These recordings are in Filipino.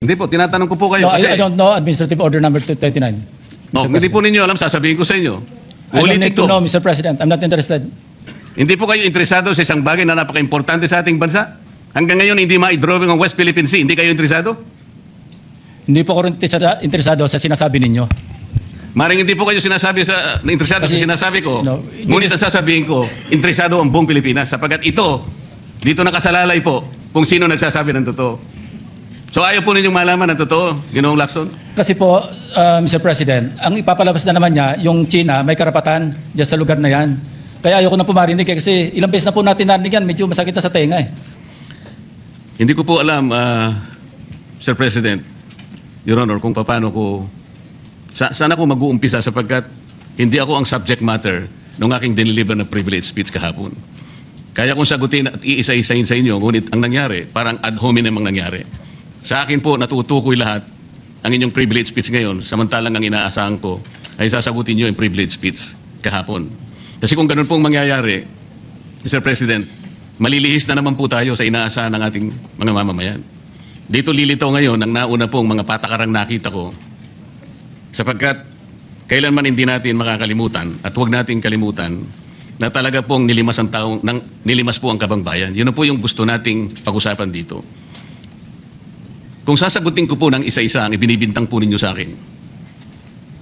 Hindi po, tinatanong ko po kayo. No, kasi, I don't know Administrative Order number 239. no, hindi po ninyo alam, sasabihin ko sa inyo. I don't Ulitin need to ko. know, Mr. President. I'm not interested. Hindi po kayo interesado sa isang bagay na napaka-importante sa ating bansa? Hanggang ngayon, hindi ma-drawing ang West Philippine Sea. Hindi kayo interesado? Hindi po ako interesado sa sinasabi ninyo. Maring hindi po kayo interesado Kasi, sa sinasabi ko. no, Ngunit ang sasabihin ko, interesado ang buong Pilipinas. Sapagkat ito, dito nakasalalay po kung sino nagsasabi ng totoo. So ayaw po ninyong malaman ng totoo, Ginoong Lacson? Kasi po, Mr. President, ang ipapalabas na naman niya, yung China, may karapatan dyan sa lugar na yan. Kaya ayoko na po marinig kasi ilang beses na po natin narinig yan, medyo masakit na sa tenga eh. Hindi ko po alam, Sir President, Your Honor, kung paano ko... Sana ko mag-uumpisa sapagkat hindi ako ang subject matter ng aking dineliver na privilege speech kahapon. Kaya kong sagutin at iisa-isahin sa inyo, ngunit ang nangyari, parang ad hominem ang nangyari. Sa akin po, natutukoy lahat ang inyong privilege speech ngayon, samantalang ang inaasahan ko ay sasagutin nyo yung privilege speech kahapon. Kasi kung ganun pong mangyayari, Mr. President, malilihis na naman po tayo sa inaasahan ng ating mga mamamayan. Dito lilitaw ngayon ang nauna pong mga patakarang nakita ko sapagkat kailanman hindi natin makakalimutan at huwag natin kalimutan na talaga pong nilimas po ang kabangbayan. Yun na po yung gusto nating pag-usapan dito. Kung sasagutin ko po ng isa-isa ang ibinibintang po ninyo sa akin,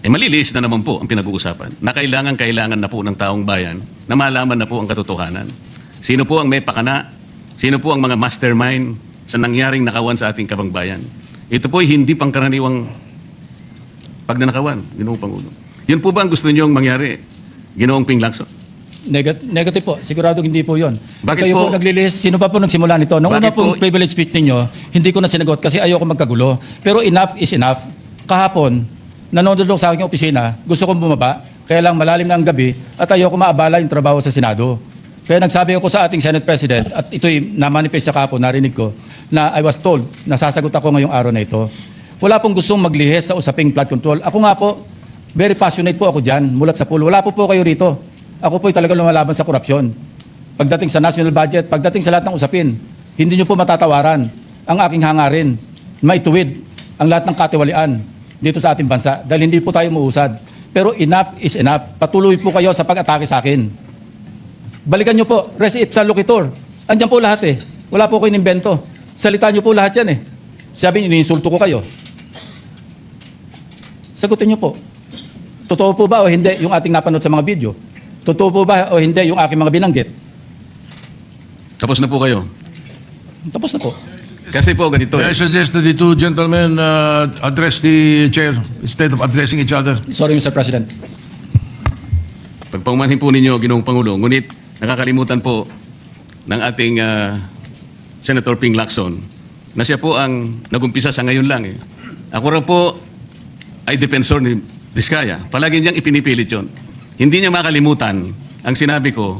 maliliis na naman po ang pinag-uusapan na kailangan na po ng taong bayan na malaman na po ang katotohanan. Sino po ang may pakana? Sino po ang mga mastermind sa nangyaring nakawan sa ating kabangbayan? Ito po ay hindi pangkaraniwang pagnanakawan, Ginoong Pangulo. Yun po ba ang gusto niyong mangyari, Ginoong Ping Lacson? Negative po. Sigurado hindi po yun. Bakit Kayo po? po naglilist. Sino pa po nagsimula nito? Nung una Bakit pong po? privilege speech ninyo, hindi ko na sinagot kasi ayoko magkagulo. Pero enough is enough. Kahapon, nanonood ako sa aking opisina, gusto kong bumaba, kaya lang malalim na ang gabi at ayoko maabala yung trabaho sa Senado. Kaya nagsabi ako sa ating Senate President at ito'y na-manifest niya kahapon, narinig ko, na I was told na sasagot ako ngayong araw na ito. Wala pong gustong maglihis sa usaping flood control. Ako nga po, very passionate po ako dyan, mulat sa pool. Wala po kayo rito. Ako po'y talagang lumalaban sa korupsyon. Pagdating sa national budget, pagdating sa lahat ng usapin, hindi nyo po matatawaran ang aking hangarin. Maituwid ang lahat ng katiwalian dito sa ating bansa dahil hindi po tayo muusad. Pero enough is enough. Patuloy po kayo sa pag-atake sa akin. Balikan nyo po, res ipsa loquitur. Andyan po lahat eh. Wala po kayo inimbento. Salita nyo po lahat yan eh. Sabi nyo, iniinsulto ko kayo. Sagutin nyo po. Totoo po ba o hindi yung ating napanood sa mga video? Totoo po ba o hindi yung aking mga binanggit? Tapos na po kayo. Tapos na po. Kasi po ganito I suggest that the two gentlemen address the chair instead of addressing each other. Sorry, Mr. President. Pagpaumanhin po ninyo, Ginoong Pangulo, ngunit nakakalimutan po ng ating Senator Ping Lacson na siya po ang nagumpisa sa ngayon lang. Eh. Ako rin po ay defensor ni Vizcaya. Palagi niyang ipinipilit yun. Hindi niya makalimutan ang sinabi ko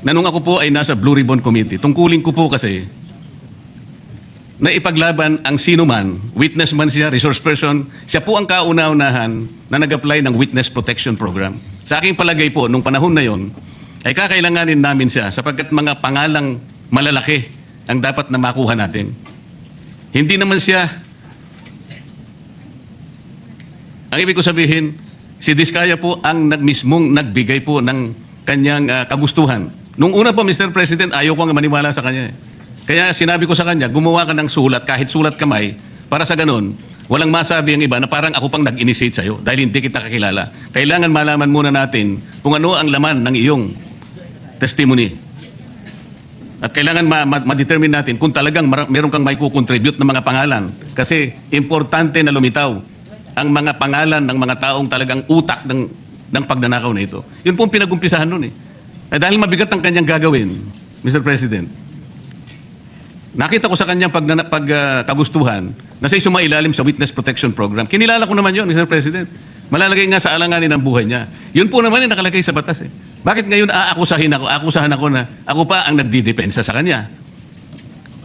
na nung ako po ay nasa Blue Ribbon Committee, tungkulin ko po kasi na ipaglaban ang sino man, witness man siya, resource person, siya po ang kauna-unahan na nag-apply ng Witness Protection Program. Sa aking palagay po, nung panahon na yon, ay kakailanganin namin siya sapagkat mga pangalang malalaki ang dapat na makuha natin. Hindi naman siya, ang ibig ko sabihin, si Vizcaya po ang mismong nagbigay po ng kanyang kagustuhan. Nung una po, Mr. President, ayaw ko nga maniwala sa kanya. Kaya sinabi ko sa kanya, gumawa ka ng sulat, kahit sulat kamay, para sa ganun, walang masabi ang iba na parang ako pang nag-initiate sa'yo dahil hindi kita kakilala. Kailangan malaman muna natin kung ano ang laman ng iyong testimony. At kailangan ma-determine natin kung talagang meron kang may kukontribute ng mga pangalan. Kasi importante na lumitaw ang mga pangalan ng mga taong talagang utak ng pagnanakaw na ito. Yun po ang pinag-umpisahan nun eh. Dahil mabigat ang kanyang gagawin, Mr. President, nakita ko sa kanyang kagustuhan na siya sumailalim sa Witness Protection Program. Kinilala ko naman yun, Mr. President. Malalagay nga sa alanganin ang buhay niya. Yun po naman yung nakalagay sa batas eh. Bakit ngayon akusahan ako na ako pa ang nagdidepensa sa kanya?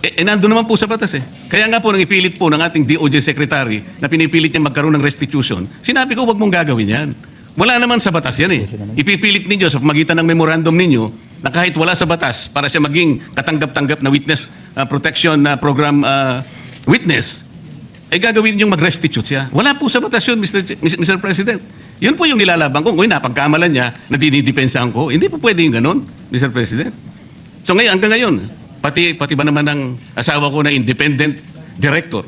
Nandun naman po sa batas eh. Kaya nga po nang ipilit po ng ating DOJ Secretary na pinipilit niya magkaroon ng restitution, sinabi ko huwag mong gagawin yan. Wala naman sa batas yan eh. Ipipilit ninyo sa pamagitan ng memorandum ninyo na kahit wala sa batas para siya maging katanggap-tanggap na Witness Protection Program witness, ay gagawin yung mag-restitute siya. Wala po sa batas yun, Mr. President. Yun po yung nilalaban ko. Kung napagkamalan niya na dinidepensahan ko, hindi po pwede yung ganun, Mr. President. So ngayon, hanggang ngayon, pati ba naman ang asawa ko na independent director,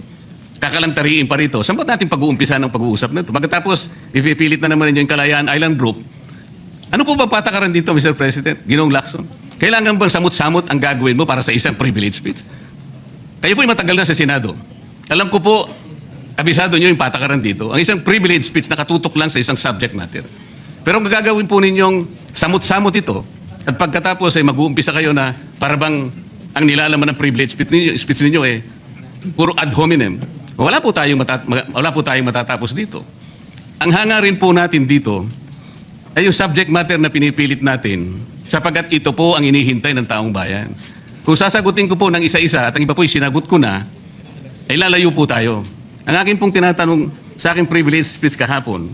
kakalantariin pa rito, saan ba natin pag-uumpisa ng pag-uusap na ito? Pagkatapos, ipipilit na naman ninyo yung Kalayaan Island Group, ano po ba patakaran dito, Mr. President? Ginoong Lacson? Kailangan bang samut-samut ang gagawin mo para sa isang privilege speech? Kayo po'y matagal na sa Senado. Alam ko po, abisado nyo yung patakaran dito. Ang isang privilege speech nakatutok lang sa isang subject matter. Pero ang gagawin po ninyong samut-samut ito, at pagkatapos ay mag-uumpisa kayo na parabang ang nilalaman ng privilege speech ninyo puro ad hominem. Wala po tayong matatapos dito. Ang hangarin po natin dito ay yung subject matter na pinipilit natin sapagkat ito po ang inihintay ng taong bayan. Kung sasagutin ko po ng isa-isa at ang iba po sinagot ko na, ay lalayo po tayo. Ang akin pong tinatanong sa aking privilege speech kahapon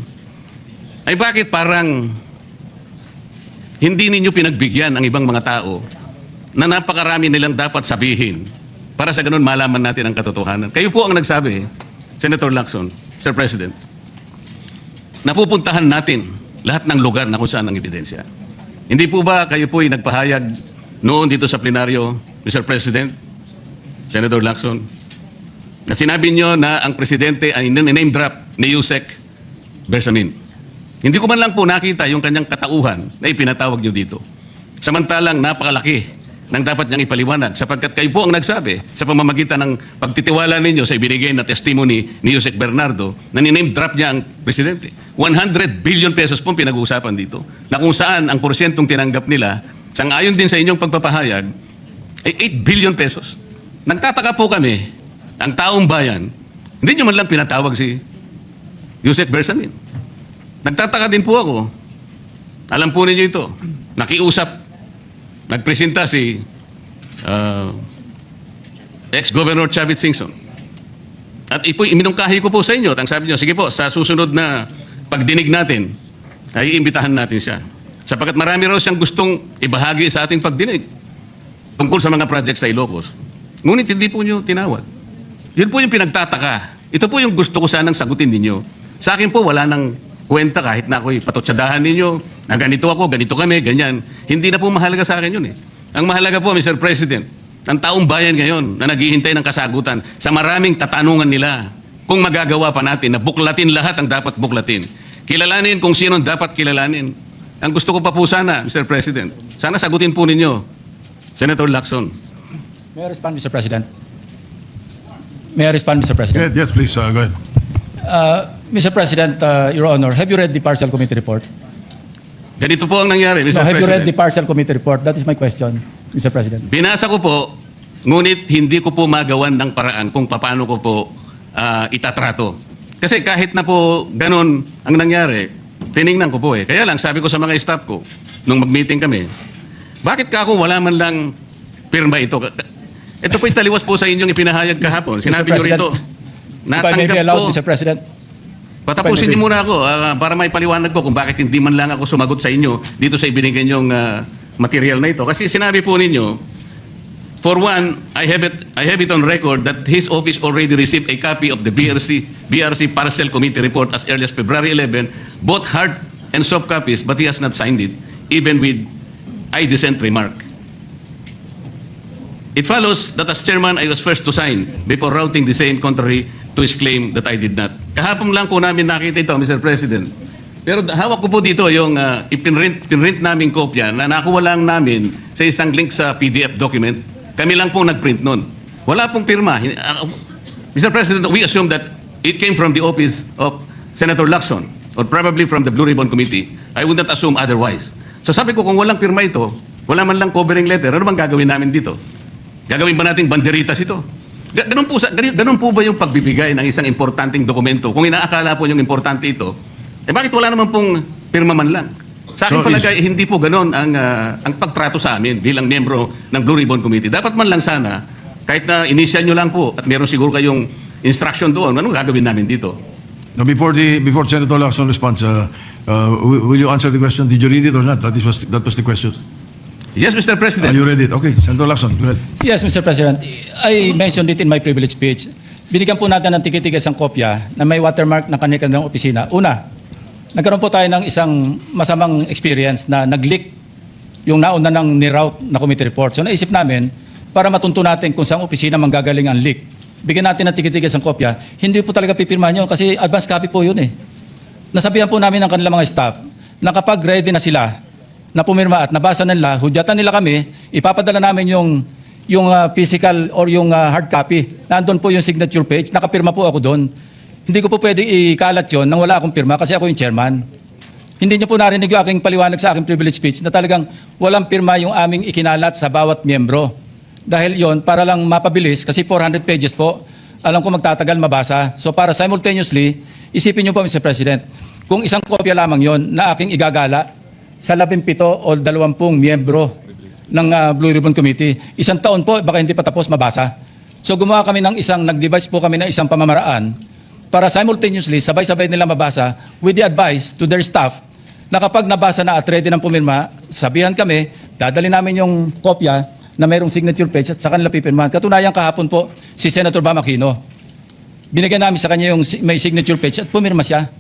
ay bakit parang hindi ninyo pinagbigyan ang ibang mga tao na napakarami nilang dapat sabihin para sa ganun malaman natin ang katotohanan. Kayo po ang nagsabi, Senator Lacson, Sir President, napupuntahan natin lahat ng lugar na kung saan ang ebidensya. Hindi po ba kayo po ay nagpahayag noon dito sa plenaryo, Mr. President, Senator Lacson, na sinabi nyo na ang presidente ay name drop ni Yusek Bersamin. Hindi ko man lang po nakita yung kanyang katauhan na ipinatawag nyo dito. Samantalang napakalaki ng dapat niyang ipaliwanag sapagkat kayo po ang nagsabi sa pamamagitan ng pagtitiwala ninyo sa ibinigay na testimony ni Yusek Bernardo na niname drop niya ang presidente. 100 billion pesos po pinag-uusapan dito na kung saan ang porsyentong tinanggap nila sang-ayon din sa inyong pagpapahayag ay 8 billion pesos. Nagtataka po kami, ang taong bayan, hindi nyo man lang pinatawag si Yusek Bersamin. Nagtataka din po ako. Alam po ninyo ito. Nakiusap. Nagpresenta si ex-Governor Chavit Singson. At iminungkahi ko po sa inyo. At ang sabi niyo, sige po, sa susunod na pagdinig natin, ay iimbitahan natin siya. Sapagkat marami raw siyang gustong ibahagi sa ating pagdinig tungkol sa mga projects sa Ilocos. Ngunit hindi po niyo tinawag. Yun po yung pinagtataka. Ito po yung gusto ko sanang sagutin ninyo. Sa akin po, wala nang kwenta kahit na ako'y patutsadahan ninyo na ganito ako, ganito kami, ganyan. Hindi na po mahalaga sa akin yun Ang mahalaga po, Mr. President, ang taong bayan ngayon na naghihintay ng kasagutan sa maraming tatanungan nila kung magagawa pa natin na buklatin lahat ang dapat buklatin. Kilalanin kung sino dapat kilalanin. Ang gusto ko pa po sana, Mr. President, sana sagutin po ninyo, Senator Lacson. May I respond, Mr. President? May I respond, Mr. President? Yes, please, go ahead. Mr. President, Your Honor, have you read the partial committee report? Ganito po ang nangyari, Mr. No, have you read the President. partial committee report? That is my question, Mr. President. Binasa ko po, ngunit hindi ko po magawan ng paraan kung paano ko po itatrato. Kasi kahit na po ganun ang nangyari, tiningnan ko po Kaya lang, sabi ko sa mga staff ko, nung mag-meeting kami, bakit ka ako wala man lang pirma ito? Ito po italiwas po sa inyong ipinahayag kahapon. Sinabi nyo rito, If I may be natanggap allowed, ko. Mr. President. Patapusin niyo muna ako para may paliwanag ko kung bakit hindi man lang ako sumagot sa inyo dito sa ibinigay niyong material na ito. Kasi sinabi po ninyo, for one, I have it on record that his office already received a copy of the BRC Parcel Committee report as early as February 11, both hard and soft copies, but he has not signed it, even with I dissent remark. It follows that as chairman, I was first to sign before routing the same contrary to his claim that I did not. Kahapon lang po namin nakita ito, Mr. President. Pero hawak ko po dito yung pinrint namin kopya na nakuha lang namin sa isang link sa PDF document. Kami lang po nagprint nun. Wala pong pirma. Mr. President, we assume that it came from the office of Senator Lacson or probably from the Blue Ribbon Committee. I would not assume otherwise. So sabi ko, kung walang pirma ito, wala man lang covering letter, ano bang gagawin namin dito? Gagawin ba nating banderitas ito? Ganun po ba yung pagbibigay ng isang importanteng dokumento? Kung inaakala po yung importante ito, bakit wala naman pong pirma man lang? Sa akin So palagay, hindi po ganun ang pagtrato sa amin bilang miyembro ng Blue Ribbon Committee. Dapat man lang sana, kahit na initial nyo lang po at meron siguro kayong instruction doon, anong gagawin namin dito? Now, before Senator Lacson responds, will you answer the question? Did you read it or not? That was the question. Yes, Mr. President. You read it. Okay, Senator Lacson, go ahead. Yes, Mr. President. I mentioned it in my privilege speech. binigyan po natin ng tikitigis ang kopya na may watermark ng kanilang opisina. Una, nagkaroon po tayo ng isang masamang experience na nag-leak yung nauna ng niroute na committee report. So naisip namin, para matunto natin kung saan opisina manggagaling ang leak, bigyan natin ng tikitigis ang kopya. Hindi po talaga pipirmahan yun kasi advance copy po yun eh. Nasabihan po namin ng kanilang mga staff na kapag ready na sila na pumirma at nabasa nila, hudyatan nila kami, ipapadala namin yung physical or yung hard copy. Nandun po yung signature page, nakapirma po ako doon. Hindi ko po pwedeng ikalat yun nang wala akong pirma kasi ako yung chairman. Hindi niyo po narinig yung aking paliwanag sa aking privilege speech na talagang walang pirma yung aming ikinalat sa bawat miyembro. Dahil yon para lang mapabilis, kasi 400 pages po, alam ko magtatagal mabasa. So para simultaneously, isipin niyo po Mr. President, kung isang kopya lamang yon na aking igagala sa 17 o 20 miyembro ng Blue Ribbon Committee, isang taon po, baka hindi pa tapos mabasa. So gumawa kami ng nag-devise po kami ng isang pamamaraan para simultaneously, sabay-sabay nila mabasa with the advice to their staff na kapag nabasa na at ready ng pumirma, sabihan kami, dadali namin yung kopya na mayroong signature page at sa kanila pipirmahan. Katunayan kahapon po, si Senator Bam Aquino. Binigyan namin sa kanya yung may signature page at pumirma siya.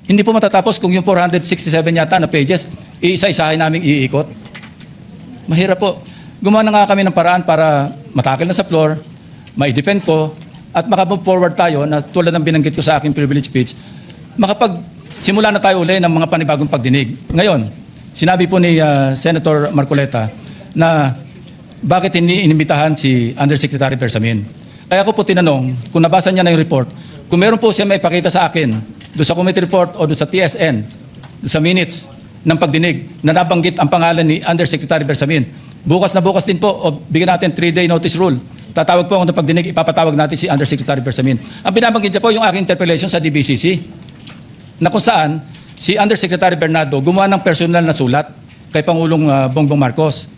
Hindi po matatapos kung yung 467 yata na pages, iisa-isahin namin iikot. Mahirap po. Gumawa na nga kami ng paraan para matakil na sa floor, ma-defend ko, at makapag forward tayo na tulad ng binanggit ko sa aking privilege speech, simula na tayo uli ng mga panibagong pagdinig. Ngayon, sinabi po ni Senator Marcoleta na bakit hindi inimbitahan si Undersecretary Bersamin. Kaya ko po tinanong, kung nabasa niya na yung report, kung meron po siya may ipakita sa akin doon sa committee report o doon sa TSN, doon sa minutes ng pagdinig na nabanggit ang pangalan ni Undersecretary Bersamin. Bukas na bukas din po, o bigyan natin 3-day notice rule. Tatawag po ako ng pagdinig, ipapatawag natin si Undersecretary Bersamin. Ang binabanggit niya po yung aking interpellation sa DBCC, na kung saan si Undersecretary Bernardo gumawa ng personal na sulat kay Pangulong Bongbong Marcos.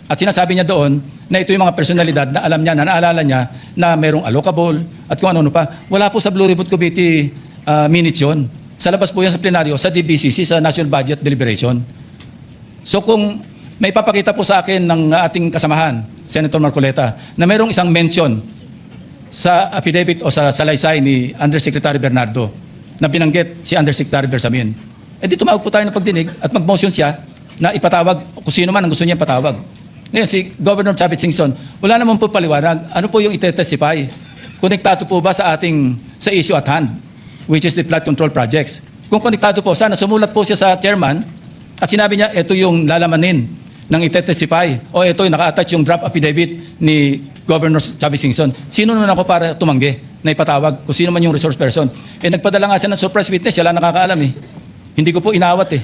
At sinasabi niya doon na ito yung mga personalidad na alam niya, na naalala niya na mayroong allocable at kung ano-ano pa. Wala po sa Blue Ribbon Committee minutes yun. Sa labas po yan sa plenaryo, sa DBCC, sa National Budget Deliberation. So kung may papakita po sa akin ng ating kasamahan, Senator Marcoleta, na mayroong isang mention sa affidavit o sa salaysay ni Undersecretary Bernardo na binanggit si Undersecretary Bersamin, di tumawag po tayo ng pagdinig at mag-motion siya na ipatawag kung sino man ang gusto niya patawag. Ngayon, si Governor Chavit Singson, wala naman po paliwanag. Ano po yung ite-testify? Konektado po ba sa issue at hand, which is the flood control projects? Kung konektado po, sana sumulat po siya sa chairman at sinabi niya, ito yung lalamanin ng ite-testify o ito yung naka-attach yung draft affidavit ni Governor Chavit Singson. Sino naman ako para tumanggi na ipatawag kung sino man yung resource person? Nagpadala nga siya ng surprise witness, siya lang nakakaalam eh. Hindi ko po inawat eh.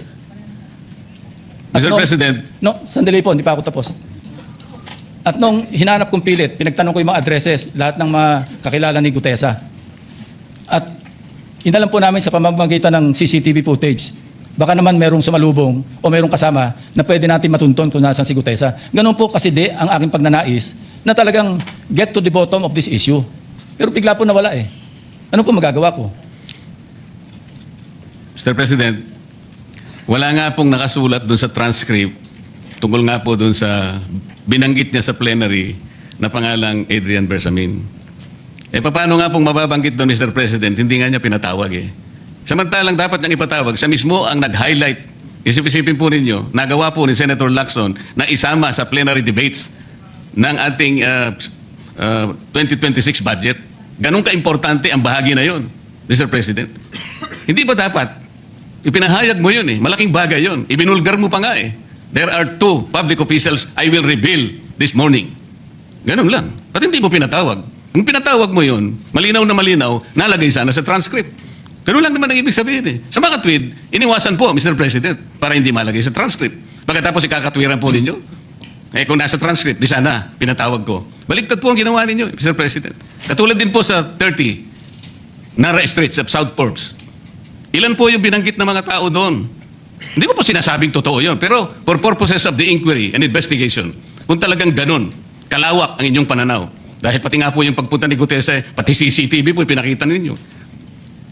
Mr. President. No, sandali po, hindi pa ako tapos. At nung hinanap kong pilit, pinagtanong ko yung mga addresses, lahat ng mga kakilala ni Gutesa. At inalam po namin sa pamamagitan ng CCTV footage, baka naman merong sumalubong o merong kasama na pwede natin matunton kung nasan si Gutesa. Ganun po kasi ang aking pagnanais na talagang get to the bottom of this issue. Pero bigla po nawala eh. Ano po magagawa ko? Mr. President, wala nga pong nakasulat doon sa transcript tungkol nga po doon sa binanggit niya sa plenary na pangalang Adrian Bersamin. Paano nga pong mababanggit doon, Mr. President? Hindi nga niya pinatawag eh. Samantalang dapat niyang ipatawag, siya mismo ang nag-highlight. Isip-isipin po ninyo, nagawa po ni Senator Lacson na isama sa plenary debates ng ating 2026 budget. Ganun ka-importante ang bahagi na yon, Mr. President. Hindi ba dapat? Ipinahayag mo yun eh. Malaking bagay yun. Ibinulgar mo pa nga eh. There are 2 public officials I will reveal this morning. Ganun lang. Ba't hindi mo pinatawag? Kung pinatawag mo yun, malinaw na malinaw, nalagay sana sa transcript. Ganun lang naman ang ibig sabihin eh. Sa mga tweet, iniwasan po, Mr. President, para hindi malagay sa transcript. Pagkatapos ikakatwiran po ninyo, kung nasa transcript, di sana, pinatawag ko. Baliktad po ang ginawa ninyo, Mr. President. Katulad din po sa 30, Nara Streets of South Forbes. Ilan po yung binanggit ng mga tao doon? Hindi ko po sinasabing totoo yun, pero for purposes of the inquiry and investigation, kung talagang ganun, kalawak ang inyong pananaw. Dahil pati nga po yung pagpunta ni Gutesa, pati CCTV po pinakita ninyo.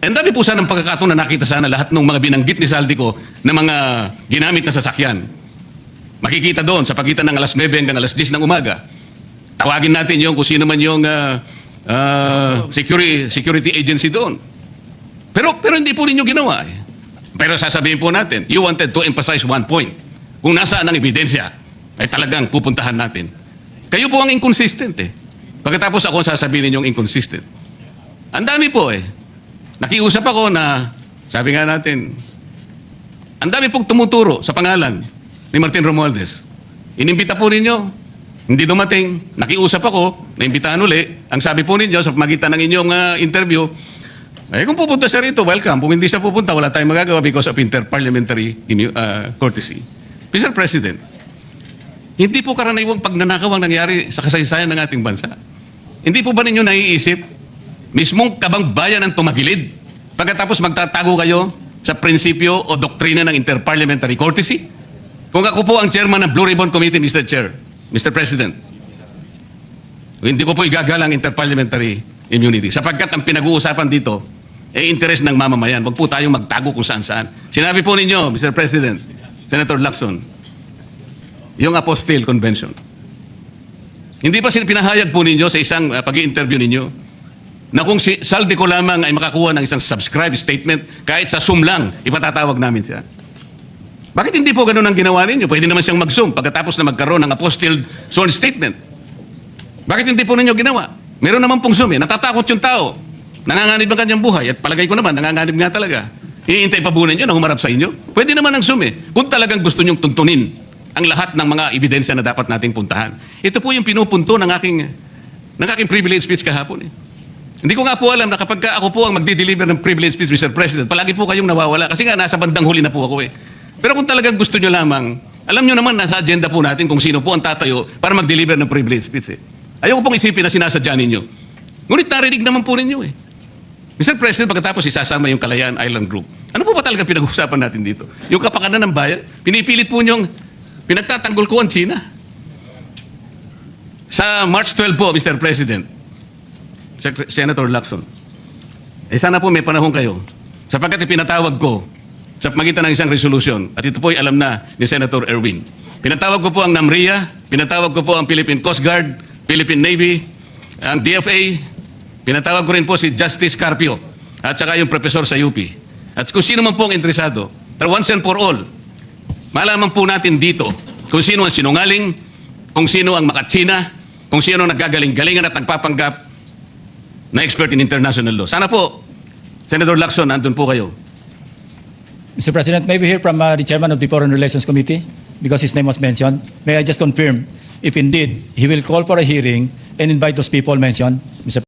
And dami po sana ng pagkakataon na nakita sana lahat ng mga binanggit ni Saldico na mga ginamit na sasakyan. Makikita doon sa pagitan ng alas 9 hanggang alas 10 ng umaga. Tawagin natin yung kung sino man yung security agency doon. Pero hindi po ninyo ginawa eh. Pero sasabihin po natin, you wanted to emphasize one point. Kung nasaan ang ebidensya, ay talagang pupuntahan natin. Kayo po ang inconsistent eh. Pagkatapos ako sasabihin ninyong inconsistent. Ang dami po eh. Nakiusap ako na, sabi nga natin, ang dami pong tumuturo sa pangalan ni Martin Romualdez. Inimbita po ninyo, hindi dumating, nakiusap ako, naimbitahan uli. Ang sabi po ninyo sa pamagitan ng inyong interview, eh kung pupunta siya rito, welcome. Kung hindi siya pupunta, wala tayong magagawa because of inter-parliamentary courtesy. Mr. President, hindi po karaniwang pagnanakaw ang nangyari sa kasaysayan ng ating bansa. Hindi po ba ninyo naiisip, mismong kabang bayan ang tumagilid, pagkatapos magtatago kayo sa prinsipyo o doktrina ng inter-parliamentary courtesy? Kung ako po ang chairman ng Blue Ribbon Committee, Mr. Chair, Mr. President, hindi ko po igagalang inter-parliamentary immunity sapagkat ang pinag-uusapan dito ay interest ng mamamayan. Huwag po tayong magtago kung saan-saan. Sinabi po ninyo, Mr. President, Senator Lacson, yung Apostille Convention. Hindi ba pinahayag po ninyo sa isang pag-i-interview ninyo na kung si Saldi ko lamang ay makakuha ng isang subscribe statement, kahit sa Zoom lang, ipatatawag namin siya? Bakit hindi po ganun ang ginawa ninyo? Pwede naman siyang mag-Zoom pagkatapos na magkaroon ng Apostille sworn statement. Bakit hindi po ninyo ginawa? Meron naman pong Zoom eh. Natatakot yung tao. Nanganganib ang kanyang buhay. At palagay ko naman, nanganganib nga talaga. Iintay pa po ninyo na humarap sa inyo? Pwede naman ang Zoom eh. Kung talagang gusto nyong tuntunin ang lahat ng mga ebidensya na dapat nating puntahan. Ito po yung pinupunto ng aking privilege speech kahapon eh. Hindi ko nga po alam na kapag ako po ang magdi-deliver ng privilege speech, Mr. President, palagi po kayong nawawala. Kasi nga, nasa bandang huli na po ako eh. Pero kung talagang gusto nyo lamang, alam nyo naman, nasa agenda po natin kung sino po ang tatayo para mag-deliver ng privilege speech eh. Ayoko pong isipin na sinasadya ninyo. Ngunit narinig naman po ninyo eh. Mr. President, pagkatapos isasama yung Kalayaan Island Group. Ano po ba talaga pinag-uusapan natin dito? Yung kapakanan ng bayan? Pinipilit po nyong pinagtatanggol ko ang China. Sa March 12 po, Mr. President, Senator Lacson, sana po may panahon kayo sapagkat ipinatawag ko sa pamagitan ng isang resolution at ito po ay alam na ni Senator Erwin. Pinatawag ko po ang NAMRIA, pinatawag ko po ang Philippine Coast Guard, Philippine Navy, ang DFA, pinatawag ko rin po si Justice Carpio at saka yung professor sa UP. At kung sino man po ang interesado, once and for all, malaman po natin dito kung sino ang sinungaling, kung sino ang makatsina, kung sino ang nagagaling-galingan at nagpapanggap na expert in international law. Sana po, Senator Lacson, nandun po kayo. Mr. President, may we hear from the chairman of the Foreign Relations Committee because his name was mentioned. May I just confirm if indeed he will call for a hearing and invite those people mentioned, Mr.